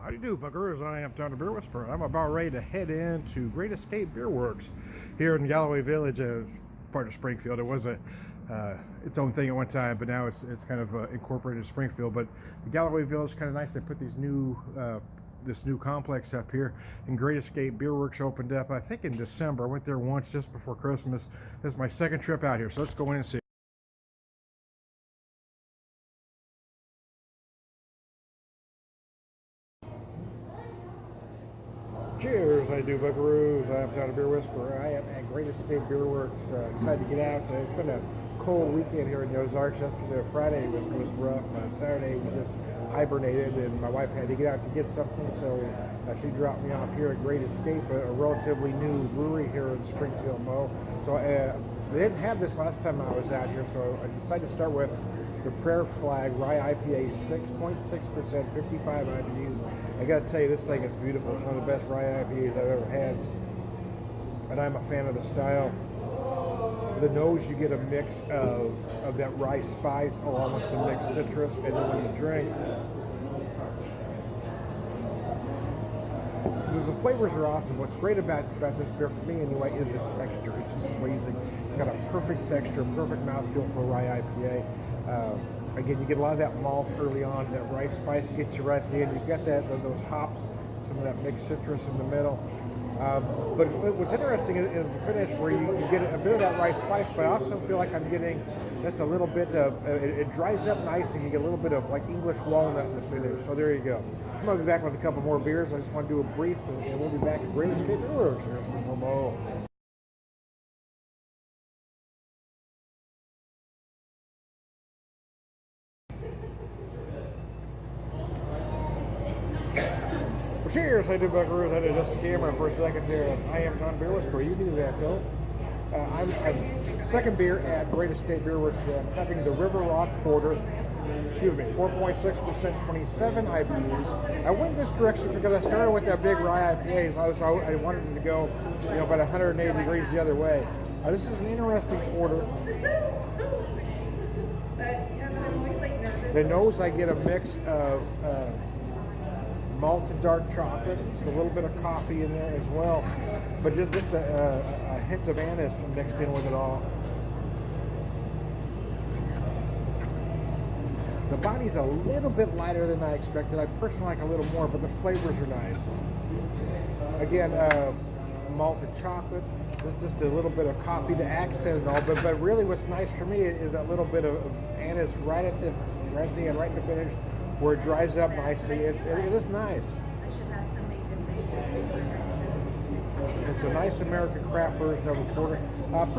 How do you do, buckaroos? I am Tom the Beer Whisperer. I'm about ready to head into Great Escape Beer Works here in Galloway Village, part of Springfield. It was its own thing at one time, but now it's kind of incorporated in Springfield. But the Galloway Village is kind of nice. They put these this new complex up here, and Great Escape Beer Works opened up, I think, in December. I went there once just before Christmas. This is my second trip out here, so let's go in and see. Cheers, I do, buckaroos. I'm Tom the Beer Whisperer. I am at Great Escape Beer Works. Decided to get out. It's been a cold weekend here in the Ozarks. Yesterday, Friday was rough. Saturday we just hibernated, and my wife had to get out to get something, so she dropped me off here at Great Escape, a relatively new brewery here in Springfield, Mo. So they didn't have this last time I was out here, so I decided to start with the Prayer Flag Rye IPA, 6.6%, 55 IBUs. I gotta tell you, this thing is beautiful. It's one of the best rye IPAs I've ever had, and I'm a fan of the style. The nose, you get a mix of that rye spice along with some mixed citrus, and then when you drink, the flavors are awesome. What's great about this beer, for me anyway, is the texture. It's just amazing. It's got a perfect texture, perfect mouthfeel for a rye IPA. Again, you get a lot of that malt early on. That rye spice gets you right at the end. You've got those hops, some of that mixed citrus in the middle. But what's interesting is the finish, where you get a bit of that rye spice, but I also feel like I'm getting just a little bit of, it dries up nice, and you get a little bit of like English walnut in the finish. So there you go. I'm going to be back with a couple more beers. I just want to do a brief, and we'll be back at Great Escape Beer Works here in Momo. Well, cheers, I do, buckaroos. I did just the camera for a second there. I am Tom Beer Whisperer. You do that, though. I'm second beer at Great Escape Beer Works. Having the River Rock Porter. 4.6%, 27 IBUs. I went this direction because I started with that big rye IPA. I wanted it to go, about 180 degrees the other way. This is an interesting porter. The nose, I get a mix of malted dark chocolate. It's a little bit of coffee in there as well, but just a hint of anise mixed in with it all. The body's a little bit lighter than I expected. I personally like a little more, but the flavors are nice. Again, malted chocolate, just a little bit of coffee to accent it all. But really, what's nice for me is that little bit of anise right at the end, right in the finish, where it dries up nicely. It is nice. It's a nice American craft version of a porter. If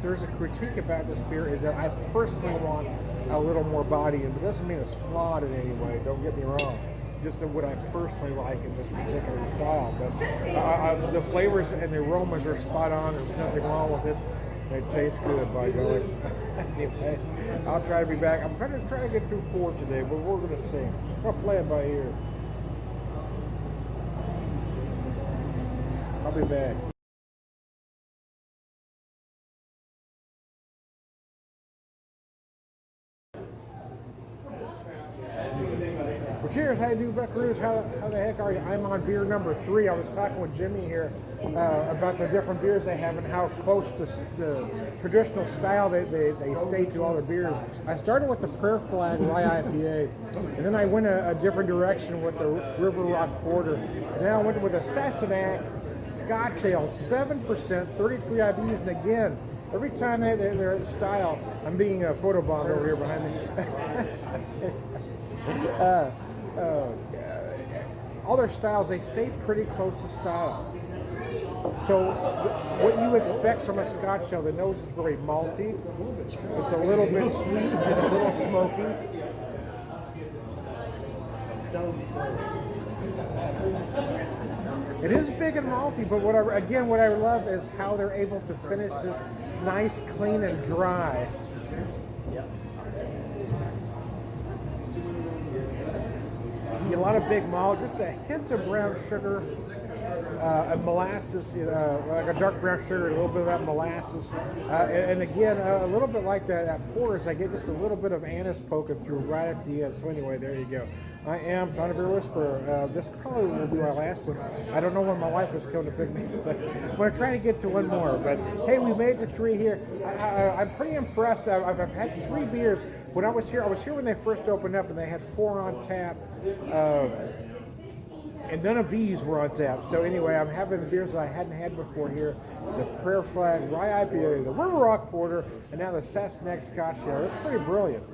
there's a critique about this beer, is that I personally want a little more body, and it doesn't mean it's flawed in any way. Don't get me wrong. Just what I personally like in this particular style. But the flavors and the aromas are spot on. There's nothing wrong with it. It tastes good, by golly. Anyway, I'll try to be back. I'm trying to get through 4 today, but we're going to see. I'm going to play it by ear. I'll be back. Well, cheers, how you do, buckaroos? How the heck are you? I'm on beer number 3. I was talking with Jimmy here about the different beers they have and how close to the traditional style they stay to all their beers. I started with the Prayer Flag Rye IPA, and then I went a different direction with the River Rock Porter, and then I went with a Sassenach Scotch Ale, 7%, 33 IBUs, and again, every time they're style, I'm being photobombed over here behind me. All their styles, they stay pretty close to style. So what you expect from a Scotch ale, the nose is very malty. It's a little bit sweet and a little smoky. It is big and malty, but what I love is how they're able to finish this nice, clean, and dry. A lot of big malt, just a hint of brown sugar, a molasses, like a dark brown sugar, a little bit of that molasses, and again, a little bit like that porters. I get just a little bit of anise poking through right at the end. So anyway, there you go. I am Thunder Beer Whisperer. This probably will be our last one. I don't know when my wife is coming to pick me, but I'm going to try to get to one more. But hey, we made it to 3 here. I'm pretty impressed. I've had 3 beers. When I was here when they first opened up, and they had 4 on tap. And none of these were on tap. So anyway, I'm having the beers that I hadn't had before here. The Prayer Flag Rye IPA, the River Rock Porter, and now the Sassenach Scotch Ale. It's pretty brilliant.